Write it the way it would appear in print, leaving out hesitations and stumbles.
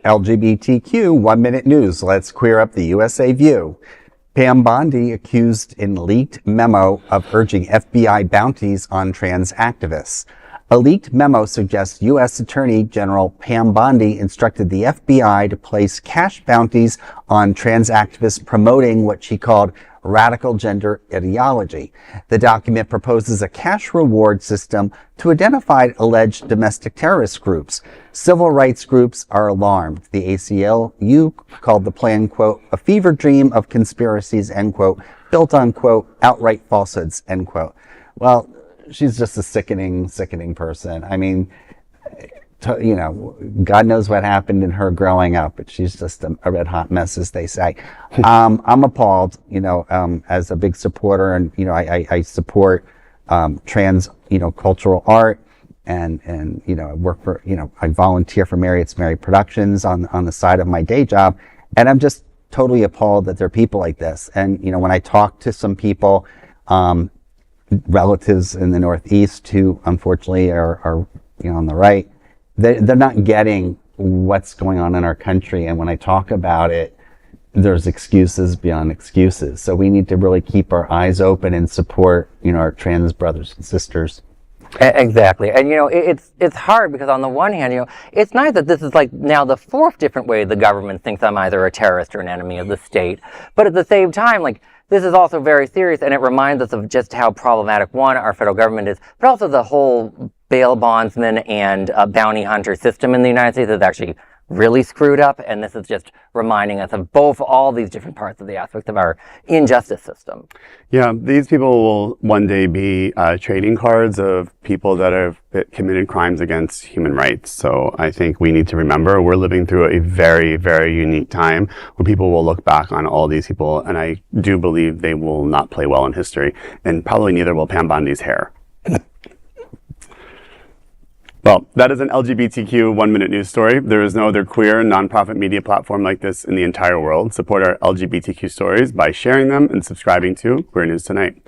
LGBTQ 1-minute news. Let's queer up the USA view. Pam Bondi accused in leaked memo of urging FBI bounties on trans activists. A leaked memo suggests U.S. Attorney General Pam Bondi instructed the FBI to place cash bounties on trans activists promoting what she called radical gender ideology. The document proposes a cash reward system to identify alleged domestic terrorist groups. Civil rights groups are alarmed. The ACLU called the plan, quote, a fever dream of conspiracies, end quote, built on, quote, outright falsehoods, end quote. Well, she's just a sickening person. I mean, God knows what happened in her growing up, but she's just a red hot mess, as they say. I'm appalled, as a big supporter, and, I support, trans, cultural art, and, I work for, I volunteer for Mary It's Mary Productions on the side of my day job. And I'm just totally appalled that there are people like this. And, when I talk to some people, relatives in the Northeast who unfortunately are on the right, they're not getting what's going on in our country. And when I talk about it, there's excuses beyond excuses. So we need to really keep our eyes open and support, our trans brothers and sisters. Exactly. And, it's hard because on the one hand, it's nice that this is like now the fourth different way the government thinks I'm either a terrorist or an enemy of the state. But at the same time, this is also very serious, and it reminds us of just how problematic, one, our federal government is, but also the whole bail bondsman and bounty hunter system in the United States is actually really screwed up, and this is just reminding us of all these different parts of the aspects of our injustice system. Yeah, these people will one day be trading cards of people that have committed crimes against human rights. So I think we need to remember we're living through a very, very unique time where people will look back on all these people, and I do believe they will not play well in history, and probably neither will Pam Bondi's hair. Well, that is an LGBTQ 1-minute news story. There is no other queer nonprofit media platform like this in the entire world. Support our LGBTQ stories by sharing them and subscribing to Queer News Tonight.